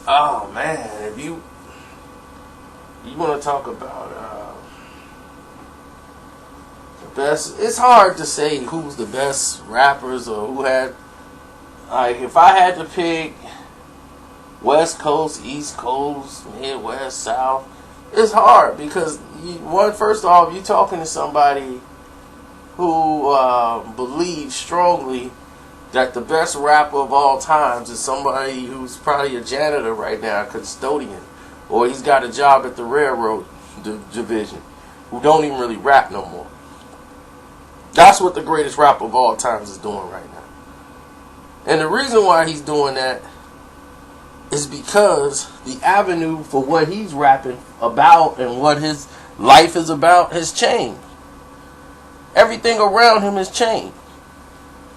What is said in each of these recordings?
Oh man, if you want to talk about the best, it's hard to say who's the best rappers or who had. Like, if I had to pick West Coast, East Coast, Midwest, South, it's hard because first off, you're talking to somebody who believes strongly that the best rapper of all times is somebody who's probably a janitor right now, a custodian, or he's got a job at the railroad division, who don't even really rap no more. That's what the greatest rapper of all times is doing right now. And the reason why he's doing that is because the avenue for what he's rapping about and what his life is about has changed. Everything around him has changed.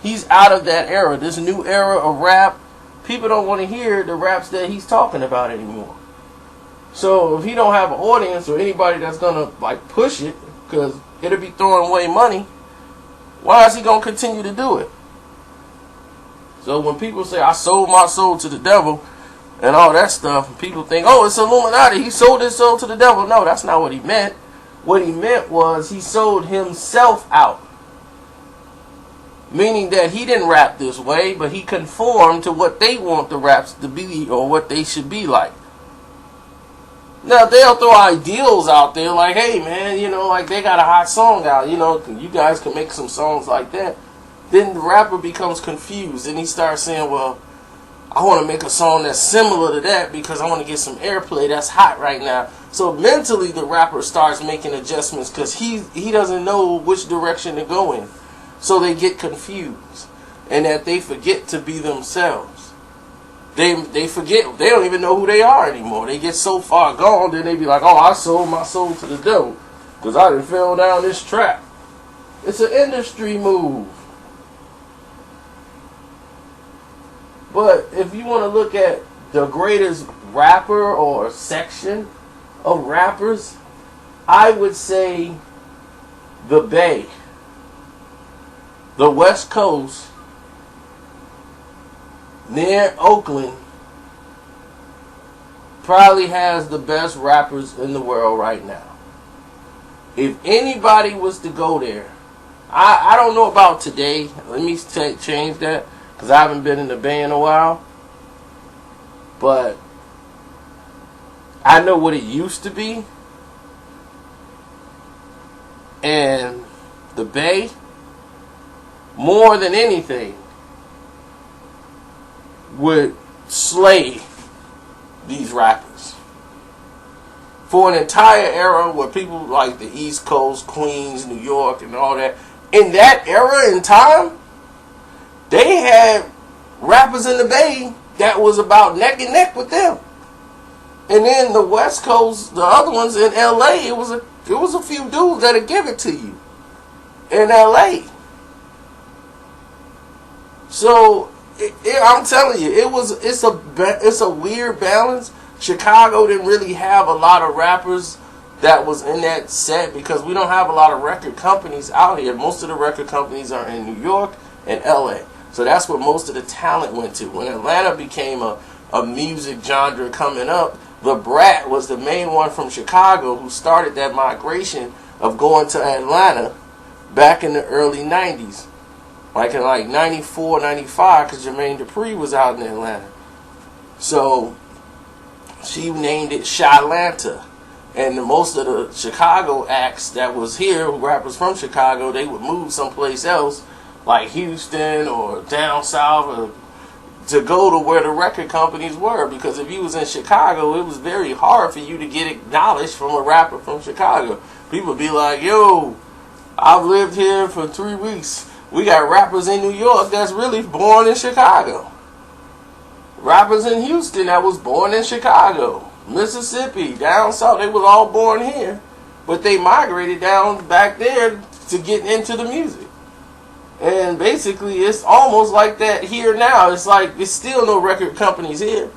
He's out of that era. This new era of rap, people don't want to hear the raps that he's talking about anymore. So if he don't have an audience or anybody that's going to like push it, because it'll be throwing away money, why is he going to continue to do it? So when people say, I sold my soul to the devil and all that stuff, people think, oh, it's Illuminati. He sold his soul to the devil. No, that's not what he meant. What he meant was he sold himself out. Meaning that he didn't rap this way, but he conformed to what they want the raps to be or what they should be like. Now, they'll throw ideals out there like, hey, man, like they got a hot song out. You guys can make some songs like that. Then the rapper becomes confused and he starts saying, well, I want to make a song that's similar to that because I want to get some airplay that's hot right now. So mentally the rapper starts making adjustments because he doesn't know which direction to go in. So they get confused and that they forget to be themselves. They forget, they don't even know who they are anymore. They get so far gone, then they be like, oh, I sold my soul to the devil because I done fell down this trap. It's an industry move. But if you want to look at the greatest rapper or section of rappers, I would say the Bay, the West Coast, near Oakland, probably has the best rappers in the world right now. If anybody was to go there, I don't know about today. Let me change that. Because I haven't been in the Bay in a while. But I know what it used to be. And the Bay, more than anything, would slay these rappers. For an entire era where people like the East Coast, Queens, New York, and all that, in that era in time, they had rappers in the Bay that was about neck and neck with them. And then the West Coast, the other ones in LA, it was a few dudes that'd give it to you in LA. So I'm telling you, it's a weird balance. Chicago didn't really have a lot of rappers that was in that set because we don't have a lot of record companies out here. Most of the record companies are in New York and LA. So that's where most of the talent went to. When Atlanta became a music genre coming up, the Brat was the main one from Chicago who started that migration of going to Atlanta back in the early 90s. Like in 94, 95, because Jermaine Dupri was out in Atlanta. So she named it Chi-Lanta. And most of the Chicago acts that was here, rappers from Chicago, they would move someplace else, like Houston or down south, or to go to where the record companies were. Because if you was in Chicago, it was very hard for you to get acknowledged from a rapper from Chicago. People would be like, yo, I've lived here for 3 weeks. We got rappers in New York that's really born in Chicago. Rappers in Houston that was born in Chicago. Mississippi, down south, they was all born here. But they migrated down back there to get into the music. And basically, it's almost like that here now. It's like, it's still no record companies here.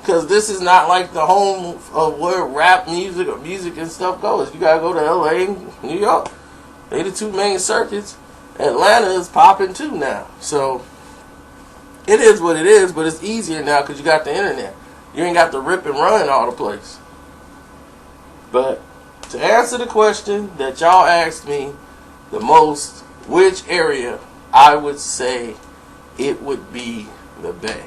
Because this is not like the home of where rap music or music and stuff goes. You gotta go to LA and New York. They the two main circuits. Atlanta is popping too now. So, it is what it is, but it's easier now because you got the internet. You ain't got to rip and run all the place. But to answer the question that y'all asked me the most, which area, I would say it would be the Bay.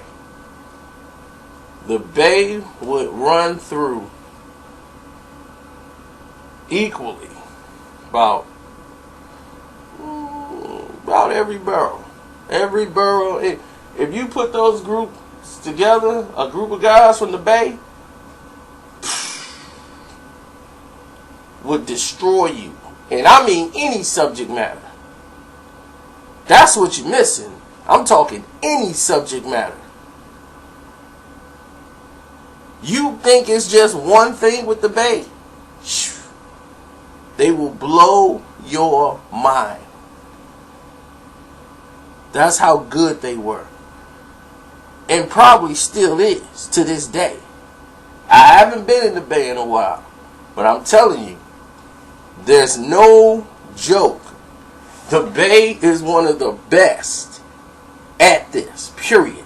The Bay would run through equally about every borough. Every borough, if you put those groups together, a group of guys from the Bay would destroy you. And I mean any subject matter. That's what you're missing. I'm talking any subject matter. You think it's just one thing with the Bay? They will blow your mind. That's how good they were. And probably still is to this day. I haven't been in the Bay in a while. But I'm telling you, there's no joke. The Bay is one of the best at this, period.